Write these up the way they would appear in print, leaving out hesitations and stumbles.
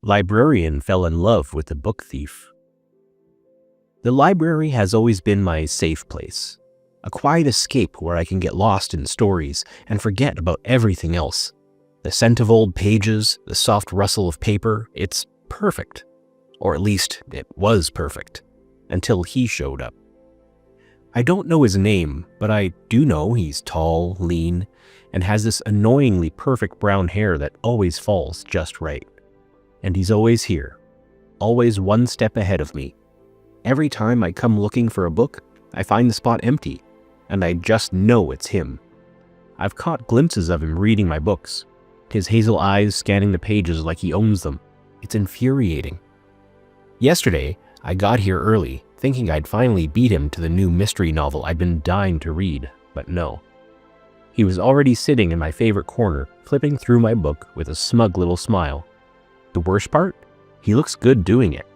Librarian fell in love with the book thief. The library has always been my safe place, a quiet escape where I can get lost in stories and forget about everything else. The scent of old pages, the soft rustle of paper, it's perfect. Or at least, it was perfect. Until he showed up. I don't know his name, but I do know he's tall, lean, and has this annoyingly perfect brown hair that always falls just right. And he's always here, always one step ahead of me. Every time I come looking for a book, I find the spot empty, and I just know it's him. I've caught glimpses of him reading my books, his hazel eyes scanning the pages like he owns them. It's infuriating. Yesterday, I got here early, thinking I'd finally beat him to the new mystery novel I'd been dying to read, but no. He was already sitting in my favorite corner, flipping through my book with a smug little smile. The worst part? He looks good doing it.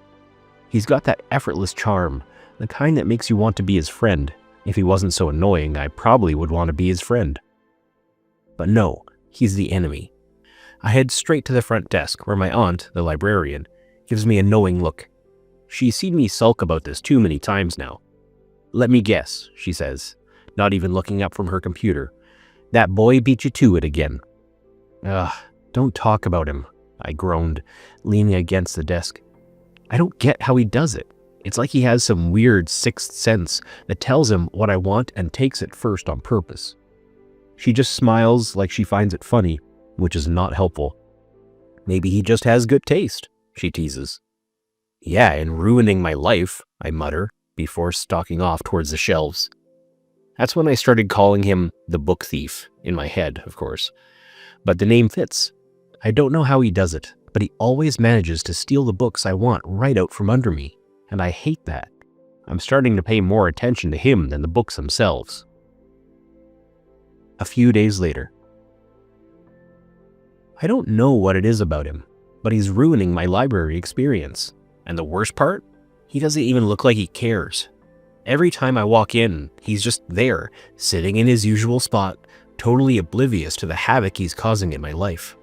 He's got that effortless charm, the kind that makes you want to be his friend. If he wasn't so annoying, I probably would want to be his friend. But no, he's the enemy. I head straight to the front desk where my aunt, the librarian, gives me a knowing look. She's seen me sulk about this too many times now. "Let me guess," she says, not even looking up from her computer. "That boy beat you to it again." "Ugh, don't talk about him," I groaned, leaning against the desk. I don't get how he does it. It's like he has some weird sixth sense that tells him what I want and takes it first on purpose. She just smiles like she finds it funny, which is not helpful. "Maybe he just has good taste," she teases. "Yeah, and ruining my life," I mutter, before stalking off towards the shelves. That's when I started calling him the book thief, in my head, of course. But the name fits. I don't know how he does it, but he always manages to steal the books I want right out from under me, and I hate that. I'm starting to pay more attention to him than the books themselves. A few days later. I don't know what it is about him, but he's ruining my library experience. And the worst part? He doesn't even look like he cares. Every time I walk in, he's just there, sitting in his usual spot, totally oblivious to the havoc he's causing in my life.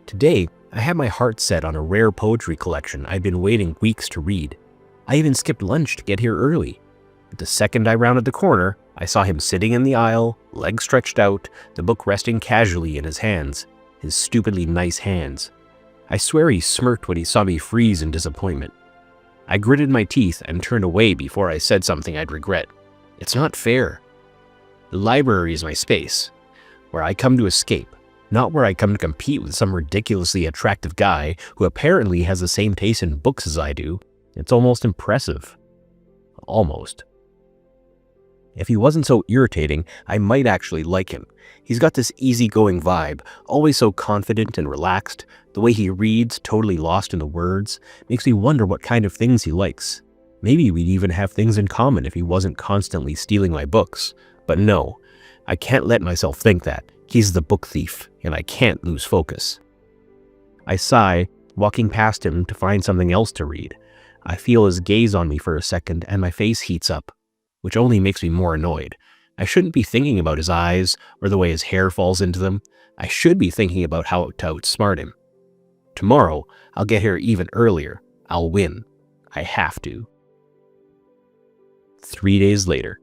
Today, I had my heart set on a rare poetry collection I'd been waiting weeks to read. I even skipped lunch to get here early. But the second I rounded the corner, I saw him sitting in the aisle, legs stretched out, the book resting casually in his hands, his stupidly nice hands. I swear he smirked when he saw me freeze in disappointment. I gritted my teeth and turned away before I said something I'd regret. It's not fair. The library is my space, where I come to escape, not where I come to compete with some ridiculously attractive guy who apparently has the same taste in books as I do. It's almost impressive. Almost. If he wasn't so irritating, I might actually like him. He's got this easygoing vibe, always so confident and relaxed. The way he reads, totally lost in the words, makes me wonder what kind of things he likes. Maybe we'd even have things in common if he wasn't constantly stealing my books. But no, I can't let myself think that. He's the book thief, and I can't lose focus. I sigh, walking past him to find something else to read. I feel his gaze on me for a second, and my face heats up, which only makes me more annoyed. I shouldn't be thinking about his eyes or the way his hair falls into them. I should be thinking about how to outsmart him. Tomorrow, I'll get here even earlier. I'll win. I have to. 3 days later.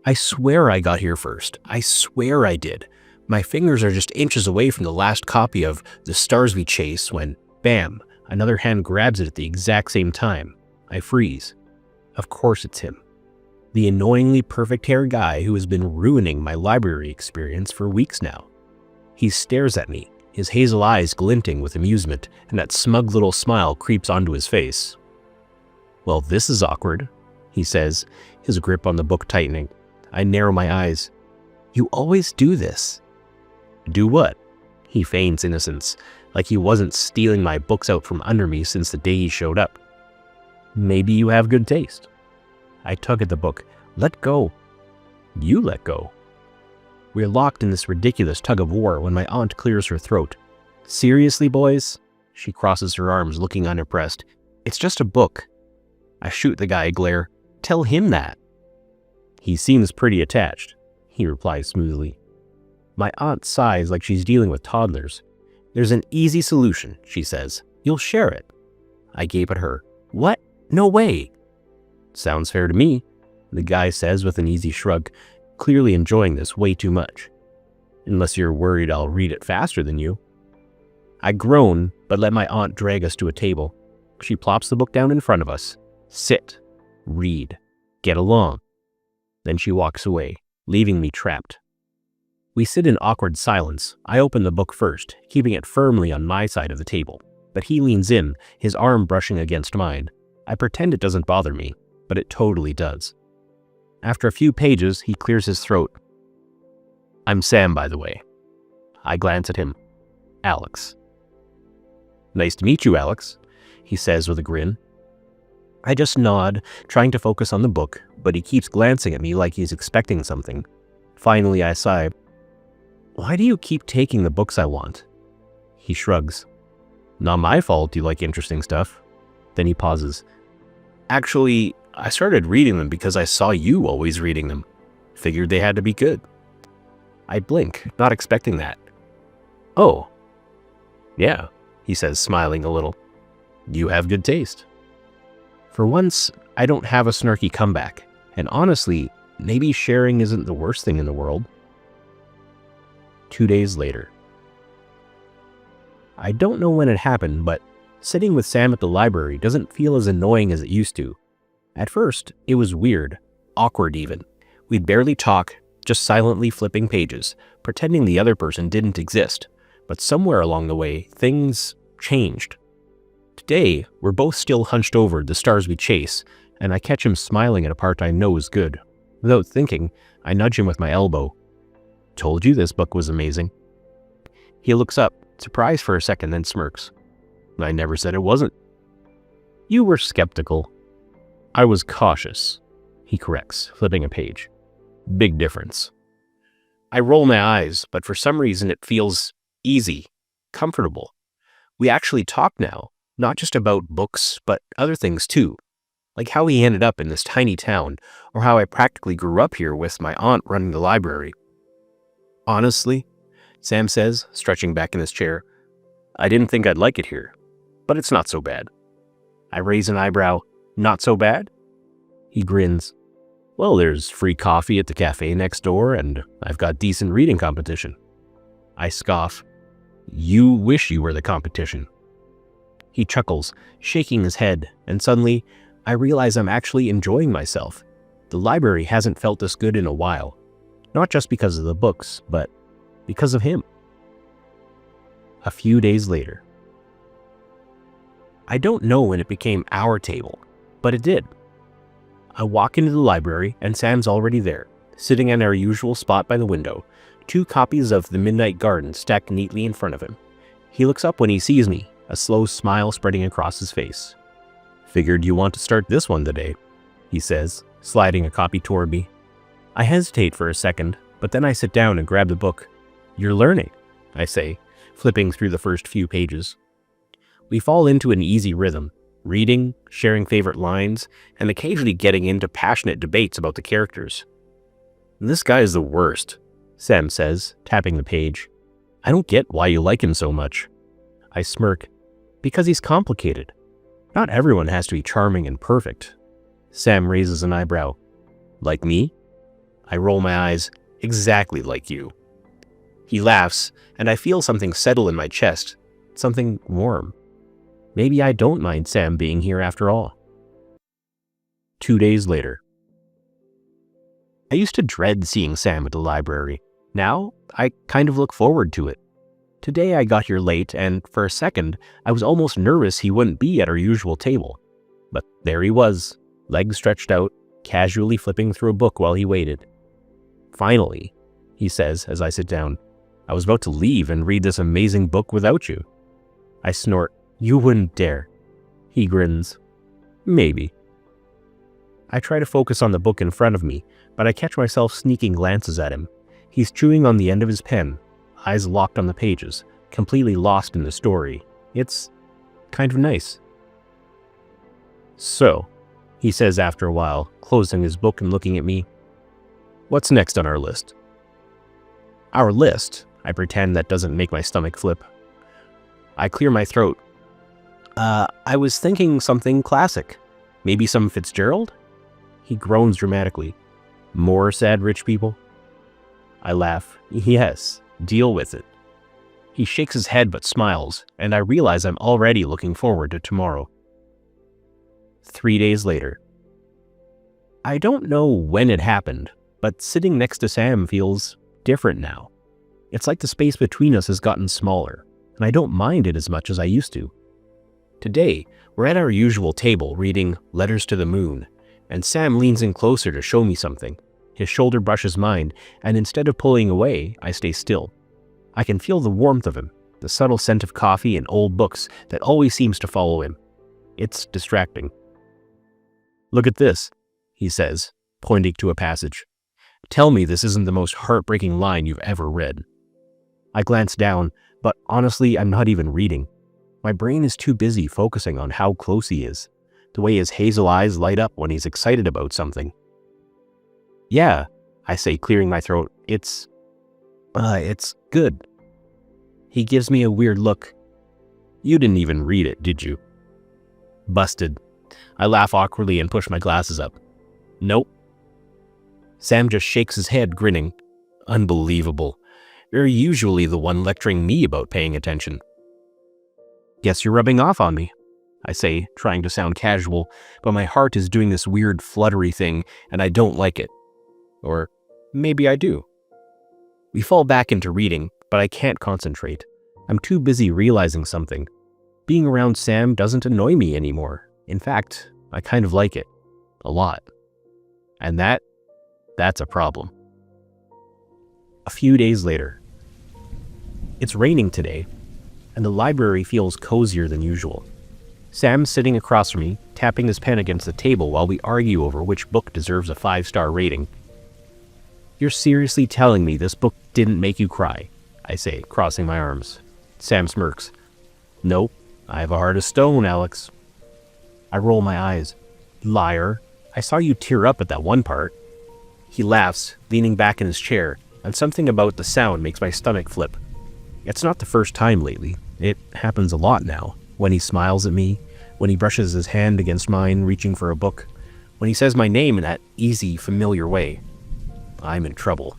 I swear I got here first. I swear I did. My fingers are just inches away from the last copy of The Stars We Chase when, bam, another hand grabs it at the exact same time. I freeze. Of course it's him. The annoyingly perfect-haired guy who has been ruining my library experience for weeks now. He stares at me, his hazel eyes glinting with amusement, and that smug little smile creeps onto his face. "Well, this is awkward," he says, his grip on the book tightening. I narrow my eyes. "You always do this." "Do what?" He feigns innocence, like he wasn't stealing my books out from under me since the day he showed up. "Maybe you have good taste." I tug at the book. "Let go." "You let go." We're locked in this ridiculous tug of war when my aunt clears her throat. "Seriously, boys?" She crosses her arms, looking unimpressed. "It's just a book." I shoot the guy a glare. "Tell him that." "He seems pretty attached," he replies smoothly. My aunt sighs like she's dealing with toddlers. There's an easy solution, she says. You'll share it. I gape at her. What? No way. Sounds fair to me, the guy says with an easy shrug, clearly enjoying this way too much. Unless you're worried I'll read it faster than you. I groan, but let my aunt drag us to a table. She plops the book down in front of us. Sit. Read. Get along. Then she walks away, leaving me trapped. We sit in awkward silence. I open the book first, keeping it firmly on my side of the table. But he leans in, his arm brushing against mine. I pretend it doesn't bother me, but it totally does. After a few pages, he clears his throat. I'm Sam, by the way. I glance at him. Alex. Nice to meet you, Alex, he says with a grin. I just nod, trying to focus on the book, but he keeps glancing at me like he's expecting something. Finally, I sigh. Why do you keep taking the books I want? He shrugs. Not my fault you like interesting stuff. Then he pauses. Actually, I started reading them because I saw you always reading them. Figured they had to be good. I blink, not expecting that. Oh. Yeah, he says, smiling a little. You have good taste. For once, I don't have a snarky comeback, and honestly, maybe sharing isn't the worst thing in the world. 2 days later. I don't know when it happened, but sitting with Sam at the library doesn't feel as annoying as it used to. At first, it was weird, awkward even. We'd barely talk, just silently flipping pages, pretending the other person didn't exist. But somewhere along the way, things changed. Today, we're both still hunched over the stars we chase, and I catch him smiling at a part I know is good. Without thinking, I nudge him with my elbow. Told you this book was amazing. He looks up, surprised for a second, then smirks. I never said it wasn't. You were skeptical. I was cautious, he corrects, flipping a page. Big difference. I roll my eyes, but for some reason it feels easy, comfortable. We actually talk now, not just about books, but other things too. Like how he ended up in this tiny town, or how I practically grew up here with my aunt running the library. Honestly, Sam says, stretching back in his chair, I didn't think I'd like it here, but it's not so bad. I raise an eyebrow. Not so bad? He grins. Well, there's free coffee at the cafe next door, and I've got decent reading competition. I scoff. You wish you were the competition. He chuckles, shaking his head, and suddenly, I realize I'm actually enjoying myself. The library hasn't felt this good in a while. Not just because of the books, but because of him. A few days later. I don't know when it became our table, but it did. I walk into the library and Sam's already there, sitting in our usual spot by the window, 2 copies of The Midnight Garden stacked neatly in front of him. He looks up when he sees me, a slow smile spreading across his face. Figured you want to start this one today, he says, sliding a copy toward me. I hesitate for a second, but then I sit down and grab the book. You're learning, I say, flipping through the first few pages. We fall into an easy rhythm, reading, sharing favorite lines, and occasionally getting into passionate debates about the characters. This guy is the worst, Sam says, tapping the page. I don't get why you like him so much. I smirk. Because he's complicated. Not everyone has to be charming and perfect. Sam raises an eyebrow. Like me? I roll my eyes. Exactly like you. He laughs, and I feel something settle in my chest. Something warm. Maybe I don't mind Sam being here after all. 2 days later. I used to dread seeing Sam at the library. Now, I kind of look forward to it. Today I got here late, and for a second, I was almost nervous he wouldn't be at our usual table. But there he was, legs stretched out, casually flipping through a book while he waited. Finally, he says as I sit down, I was about to leave and read this amazing book without you. I snort. You wouldn't dare. He grins. Maybe. I try to focus on the book in front of me, but I catch myself sneaking glances at him. He's chewing on the end of his pen, eyes locked on the pages, completely lost in the story. It's kind of nice. So, he says after a while, closing his book and looking at me. What's next on our list? Our list? I pretend that doesn't make my stomach flip. I clear my throat. I was thinking something classic. Maybe some Fitzgerald? He groans dramatically. More sad rich people? I laugh. Yes, deal with it. He shakes his head but smiles, and I realize I'm already looking forward to tomorrow. 3 days later. I don't know when it happened, but sitting next to Sam feels different now. It's like the space between us has gotten smaller, and I don't mind it as much as I used to. Today, we're at our usual table reading Letters to the Moon, and Sam leans in closer to show me something. His shoulder brushes mine, and instead of pulling away, I stay still. I can feel the warmth of him, the subtle scent of coffee and old books that always seems to follow him. It's distracting. Look at this, he says, pointing to a passage. Tell me this isn't the most heartbreaking line you've ever read. I glance down, but honestly, I'm not even reading. My brain is too busy focusing on how close he is, the way his hazel eyes light up when he's excited about something. Yeah, I say, clearing my throat. It's good. He gives me a weird look. You didn't even read it, did you? Busted. I laugh awkwardly and push my glasses up. Nope. Sam just shakes his head, grinning. Unbelievable. You're usually the one lecturing me about paying attention. Guess you're rubbing off on me, I say, trying to sound casual, but my heart is doing this weird fluttery thing, and I don't like it. Or maybe I do. We fall back into reading, but I can't concentrate. I'm too busy realizing something. Being around Sam doesn't annoy me anymore. In fact, I kind of like it. A lot. And that's a problem. A few days later. It's raining today, and the library feels cozier than usual. Sam's sitting across from me, tapping his pen against the table while we argue over which book deserves a 5-star rating. You're seriously telling me this book didn't make you cry? I say, crossing my arms. Sam smirks. Nope, I have a heart of stone, Alex. I roll my eyes. Liar, I saw you tear up at that one part. He laughs, leaning back in his chair, and something about the sound makes my stomach flip. It's not the first time lately. It happens a lot now. When he smiles at me, when he brushes his hand against mine, reaching for a book, when he says my name in that easy, familiar way. I'm in trouble.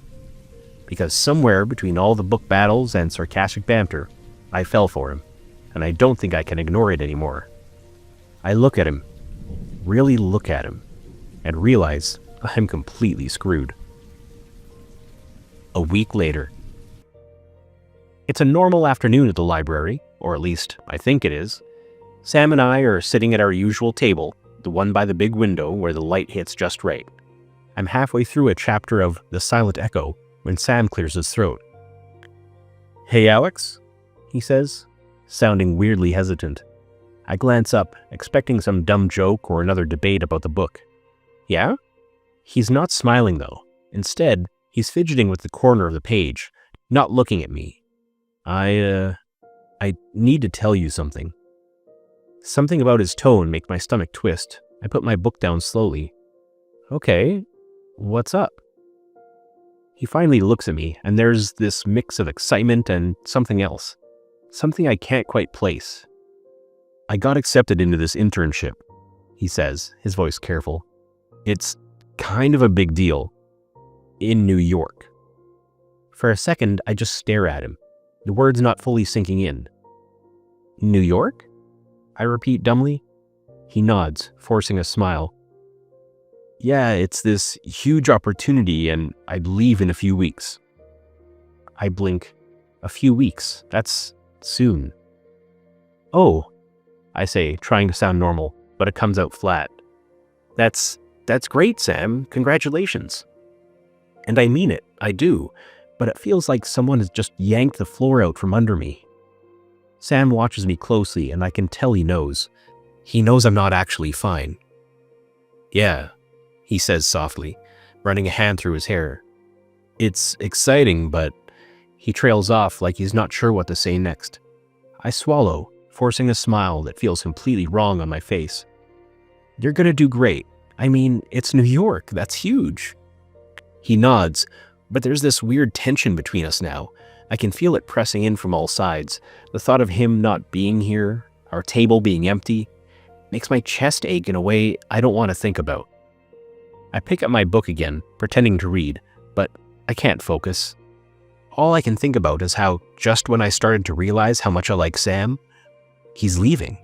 Because somewhere between all the book battles and sarcastic banter, I fell for him, and I don't think I can ignore it anymore. I look at him, really look at him, and realize I'm completely screwed. A week later. It's a normal afternoon at the library, or at least I think it is. Sam and I are sitting at our usual table, the one by the big window where the light hits just right. I'm halfway through a chapter of The Silent Echo when Sam clears his throat. Hey, Alex, he says, sounding weirdly hesitant. I glance up, expecting some dumb joke or another debate about the book. Yeah? He's not smiling, though. Instead, he's fidgeting with the corner of the page, not looking at me. I need to tell you something. Something about his tone makes my stomach twist. I put my book down slowly. Okay, what's up? He finally looks at me, and there's this mix of excitement and something else. Something I can't quite place. I got accepted into this internship, he says, his voice careful. It's kind of a big deal. In New York. For a second, I just stare at him, the words not fully sinking in. New York? I repeat dumbly. He nods, forcing a smile. Yeah, it's this huge opportunity, and I'd leave in a few weeks. I blink. A few weeks. That's soon. Oh, I say, trying to sound normal, but it comes out flat. That's great, Sam. Congratulations. And I mean it, I do, but it feels like someone has just yanked the floor out from under me. Sam watches me closely, and I can tell he knows. He knows I'm not actually fine. Yeah, he says softly, running a hand through his hair. It's exciting, but he trails off like he's not sure what to say next. I swallow, forcing a smile that feels completely wrong on my face. You're gonna do great. I mean, it's New York. That's huge. He nods, but there's this weird tension between us now. I can feel it pressing in from all sides. The thought of him not being here, our table being empty, makes my chest ache in a way I don't want to think about. I pick up my book again, pretending to read, but I can't focus. All I can think about is how, just when I started to realize how much I like Sam, he's leaving.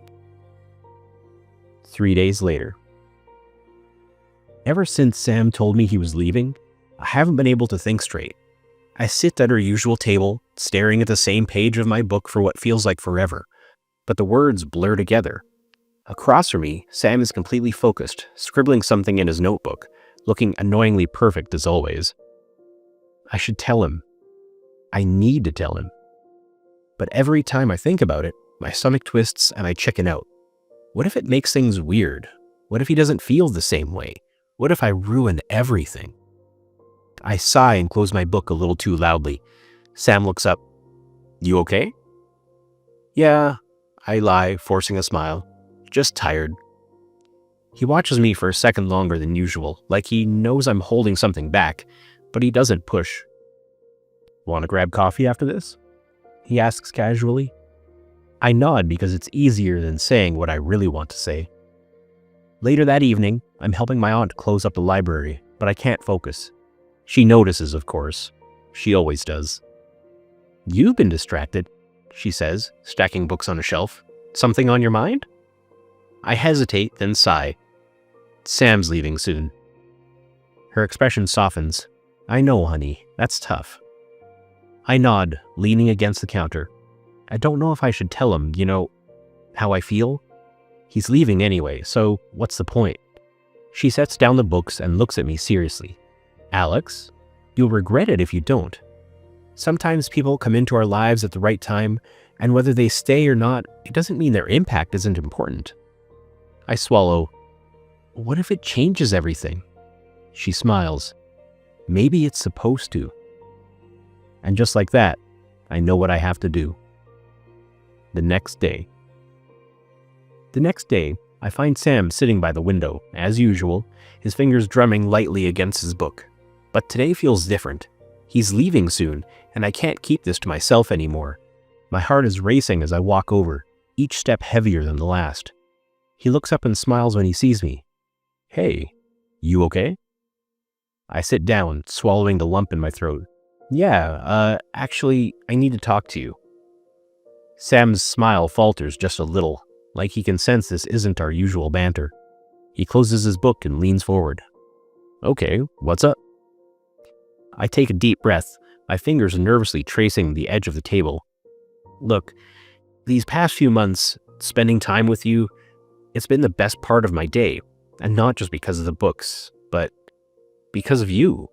3 days later. Ever since Sam told me he was leaving, I haven't been able to think straight. I sit at our usual table, staring at the same page of my book for what feels like forever, but the words blur together. Across from me, Sam is completely focused, scribbling something in his notebook, looking annoyingly perfect as always. I should tell him. I need to tell him. But every time I think about it, my stomach twists and I chicken out. What if it makes things weird? What if he doesn't feel the same way? What if I ruin everything? I sigh and close my book a little too loudly. Sam looks up. You okay? Yeah, I lie, forcing a smile. Just tired. He watches me for a second longer than usual, like he knows I'm holding something back, but he doesn't push. Want to grab coffee after this? He asks casually. I nod because it's easier than saying what I really want to say. Later that evening, I'm helping my aunt close up the library, but I can't focus. She notices, of course. She always does. You've been distracted, she says, stacking books on a shelf. Something on your mind? I hesitate, then sigh. Sam's leaving soon. Her expression softens. I know, honey. That's tough. I nod, leaning against the counter. I don't know if I should tell him, how I feel. He's leaving anyway, so what's the point? She sets down the books and looks at me seriously. Alex, you'll regret it if you don't. Sometimes people come into our lives at the right time, and whether they stay or not, it doesn't mean their impact isn't important. I swallow. What if it changes everything? She smiles. Maybe it's supposed to. And just like that, I know what I have to do. The next day, I find Sam sitting by the window, as usual, his fingers drumming lightly against his book. But today feels different. He's leaving soon, and I can't keep this to myself anymore. My heart is racing as I walk over, each step heavier than the last. He looks up and smiles when he sees me. Hey, you okay? I sit down, swallowing the lump in my throat. Yeah, actually, I need to talk to you. Sam's smile falters just a little, like he can sense this isn't our usual banter. He closes his book and leans forward. Okay, what's up? I take a deep breath, my fingers nervously tracing the edge of the table. Look, these past few months, spending time with you, it's been the best part of my day, and not just because of the books, but because of you.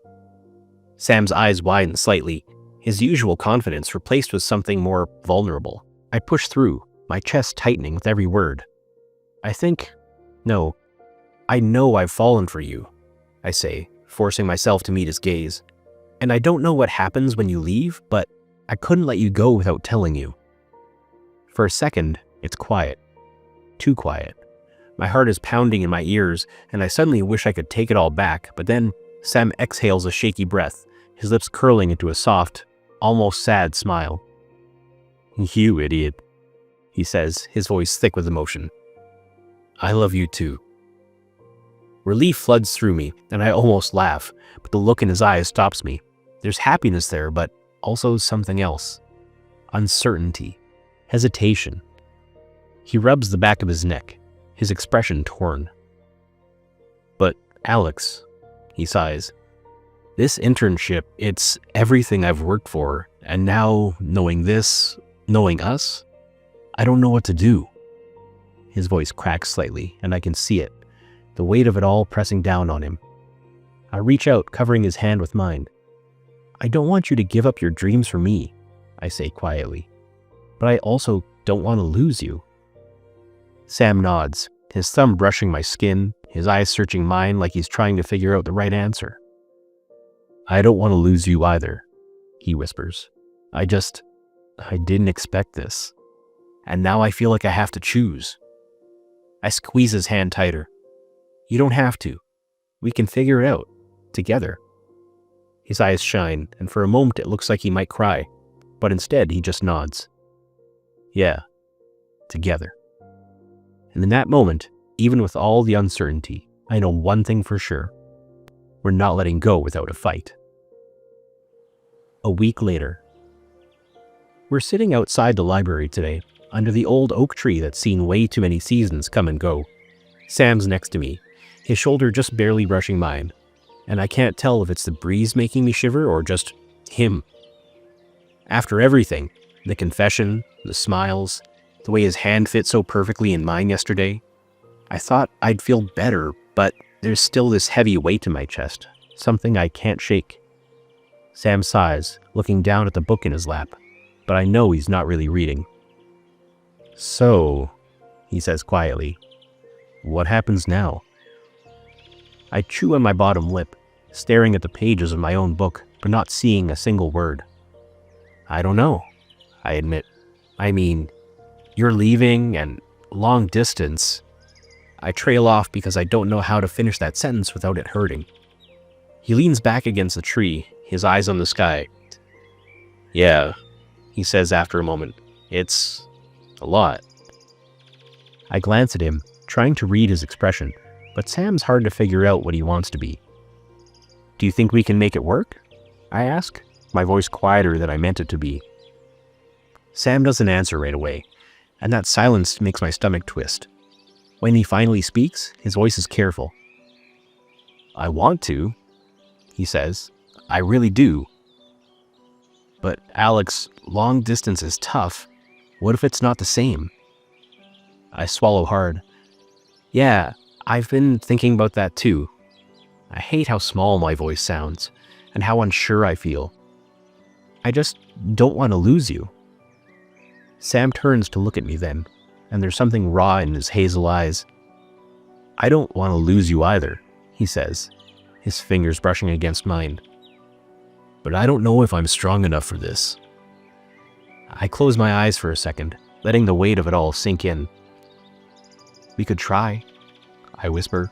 Sam's eyes widen slightly, his usual confidence replaced with something more vulnerable. I push through, my chest tightening with every word. I know I've fallen for you, I say, forcing myself to meet his gaze. And I don't know what happens when you leave, but I couldn't let you go without telling you. For a second, it's quiet. Too quiet. My heart is pounding in my ears, and I suddenly wish I could take it all back, but then Sam exhales a shaky breath, his lips curling into a soft, almost sad smile. You idiot, he says, his voice thick with emotion. I love you too. Relief floods through me, and I almost laugh, but the look in his eyes stops me. There's happiness there, but also something else. Uncertainty. Hesitation. He rubs the back of his neck, his expression torn. But, Alex, he sighs, this internship, it's everything I've worked for, and now, knowing this, knowing us, I don't know what to do. His voice cracks slightly, and I can see it, the weight of it all pressing down on him. I reach out, covering his hand with mine. I don't want you to give up your dreams for me, I say quietly, but I also don't want to lose you. Sam nods, his thumb brushing my skin, his eyes searching mine like he's trying to figure out the right answer. I don't want to lose you either, he whispers. I didn't expect this. And now I feel like I have to choose. I squeeze his hand tighter. You don't have to. We can figure it out. Together. His eyes shine, and for a moment it looks like he might cry. But but instead he just nods. Yeah, together. And in that moment, even with all the uncertainty, I know one thing for sure. We're not letting go without a fight. A week later. We're sitting outside the library today, under the old oak tree that's seen way too many seasons come and go. Sam's next to me, his shoulder just barely brushing mine, and I can't tell if it's the breeze making me shiver or just him. After everything, the confession, the smiles, the way his hand fit so perfectly in mine yesterday, I thought I'd feel better, but there's still this heavy weight in my chest, something I can't shake. Sam sighs, looking down at the book in his lap, but I know he's not really reading. So, he says quietly, what happens now? I chew on my bottom lip, staring at the pages of my own book, but not seeing a single word. I don't know, I admit. I mean, you're leaving and long distance. I trail off because I don't know how to finish that sentence without it hurting. He leans back against the tree, his eyes on the sky. Yeah, he says after a moment. It's a lot. I glance at him, trying to read his expression, but Sam's hard to figure out what he wants to be. Do you think we can make it work? I ask, my voice quieter than I meant it to be. Sam doesn't answer right away, and that silence makes my stomach twist. When he finally speaks, his voice is careful. I want to, he says. I really do. But Alex, long distance is tough. What if it's not the same? I swallow hard. Yeah, I've been thinking about that too. I hate how small my voice sounds, and how unsure I feel. I just don't want to lose you. Sam turns to look at me then, and there's something raw in his hazel eyes. I don't want to lose you either, he says, his fingers brushing against mine. But I don't know if I'm strong enough for this. I close my eyes for a second, letting the weight of it all sink in. We could try, I whisper.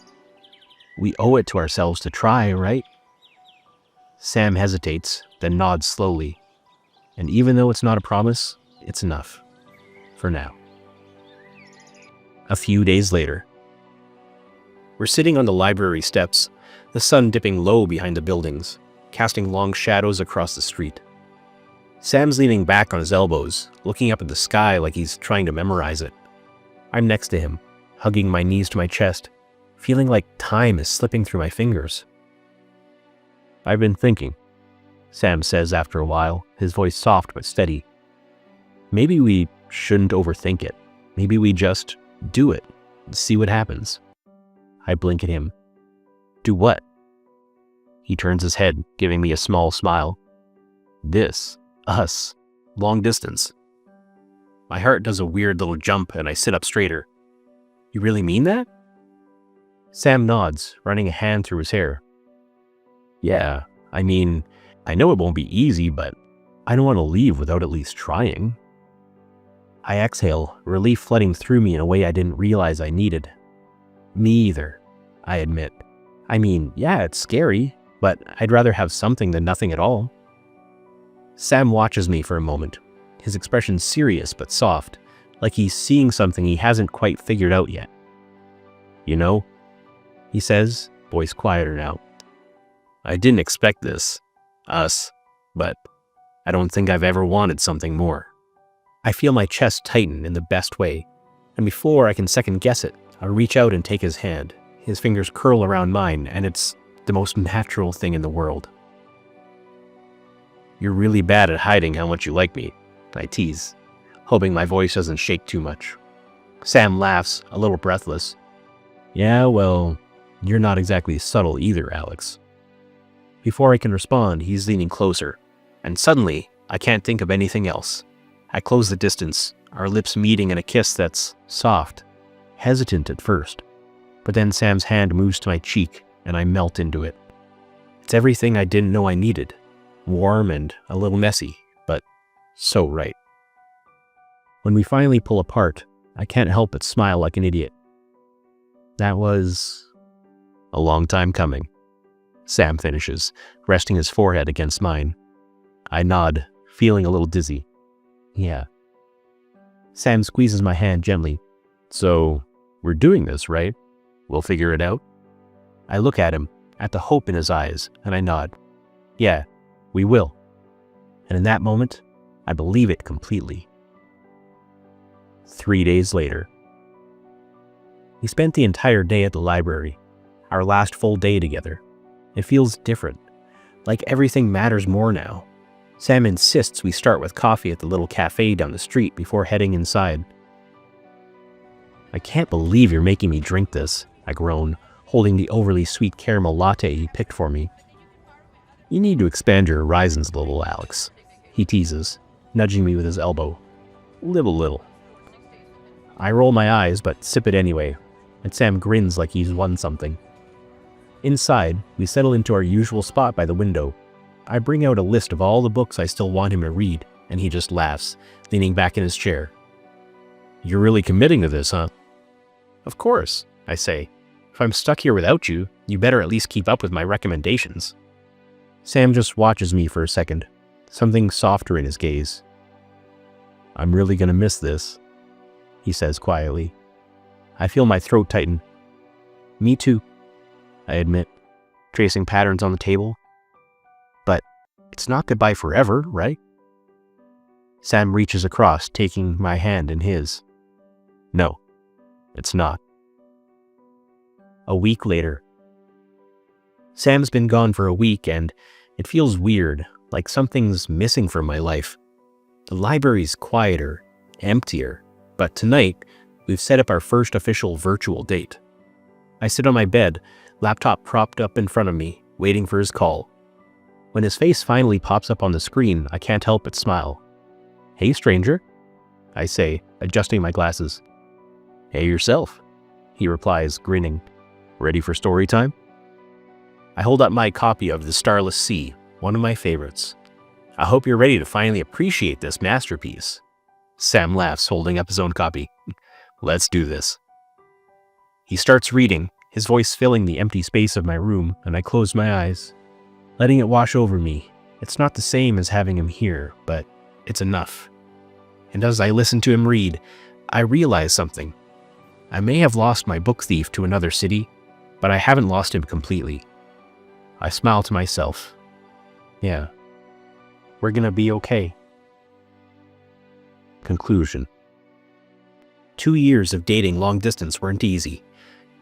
We owe it to ourselves to try, right? Sam hesitates, then nods slowly. And even though it's not a promise, it's enough. For now. A few days later. We're sitting on the library steps, the sun dipping low behind the buildings, casting long shadows across the street. Sam's leaning back on his elbows, looking up at the sky like he's trying to memorize it. I'm next to him, hugging my knees to my chest, feeling like time is slipping through my fingers. I've been thinking, Sam says after a while, his voice soft but steady. Maybe we shouldn't overthink it. Maybe we just do it, see what happens. I blink at him. Do what? He turns his head, giving me a small smile. This, us, long distance. My heart does a weird little jump and I sit up straighter. You really mean that? Sam nods, running a hand through his hair. Yeah, I mean, I know it won't be easy, but I don't want to leave without at least trying. I exhale, relief flooding through me in a way I didn't realize I needed. Me either, I admit. I mean, yeah, it's scary, but I'd rather have something than nothing at all. Sam watches me for a moment, his expression serious but soft, like he's seeing something he hasn't quite figured out yet. You know, he says, voice quieter now. I didn't expect this, us, but I don't think I've ever wanted something more. I feel my chest tighten in the best way, and before I can second guess it, I reach out and take his hand. His fingers curl around mine, and it's the most natural thing in the world. You're really bad at hiding how much you like me, I tease, hoping my voice doesn't shake too much. Sam laughs, a little breathless. Yeah, well, you're not exactly subtle either, Alex. Before I can respond, he's leaning closer, and suddenly, I can't think of anything else. I close the distance, our lips meeting in a kiss that's soft, hesitant at first. But then Sam's hand moves to my cheek, and I melt into it. It's everything I didn't know I needed. Warm and a little messy, but so right. When we finally pull apart, I can't help but smile like an idiot. That was a long time coming. Sam finishes, resting his forehead against mine. I nod, feeling a little dizzy. Yeah. Sam squeezes my hand gently. So, we're doing this, right? We'll figure it out? I look at him, at the hope in his eyes, and I nod. Yeah, we will. And in that moment, I believe it completely. 3 days later. We spent the entire day at the library, our last full day together. It feels different, like everything matters more now. Sam insists we start with coffee at the little cafe down the street before heading inside. I can't believe you're making me drink this, I groan, holding the overly sweet caramel latte he picked for me. You need to expand your horizons a little, Alex, he teases, nudging me with his elbow. Live a little. I roll my eyes but sip it anyway, and Sam grins like he's won something. Inside, we settle into our usual spot by the window. I bring out a list of all the books I still want him to read, and he just laughs, leaning back in his chair. You're really committing to this, huh? Of course, I say. If I'm stuck here without you, you better at least keep up with my recommendations. Sam just watches me for a second, something softer in his gaze. I'm really gonna miss this, he says quietly. I feel my throat tighten. Me too, I admit, tracing patterns on the table. But it's not goodbye forever, right? Sam reaches across, taking my hand in his. No, it's not. A week later. Sam's been gone for a week and it feels weird, like something's missing from my life. The library's quieter, emptier, but tonight we've set up our first official virtual date. I sit on my bed, laptop propped up in front of me, waiting for his call. When his face finally pops up on the screen, I can't help but smile. Hey, stranger, I say, adjusting my glasses. Hey yourself, he replies, grinning. Ready for story time? I hold up my copy of The Starless Sea, one of my favorites. I hope you're ready to finally appreciate this masterpiece. Sam laughs, holding up his own copy. Let's do this. He starts reading, his voice filling the empty space of my room, and I close my eyes, letting it wash over me. It's not the same as having him here, but it's enough. And as I listen to him read, I realize something. I may have lost my book thief to another city, but I haven't lost him completely. I smile to myself. Yeah, we're gonna be okay. Conclusion. 2 years of dating long distance weren't easy,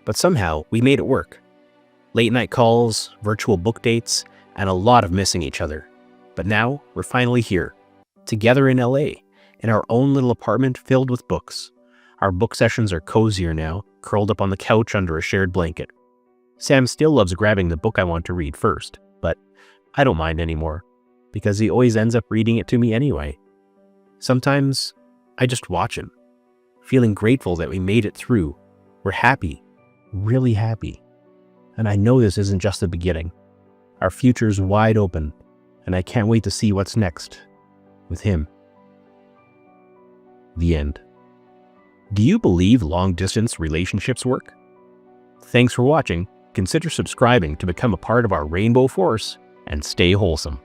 but somehow we made it work. Late night calls, virtual book dates, and a lot of missing each other. But now we're finally here, together in LA, in our own little apartment filled with books. Our book sessions are cozier now, curled up on the couch under a shared blanket. Sam still loves grabbing the book I want to read first, but I don't mind anymore, because he always ends up reading it to me anyway. Sometimes I just watch him, feeling grateful that we made it through. We're happy, really happy. And I know this isn't just the beginning. Our future's wide open, and I can't wait to see what's next with him. The end. Do you believe long-distance relationships work? Thanks for watching. Consider subscribing to become a part of our rainbow force and stay wholesome.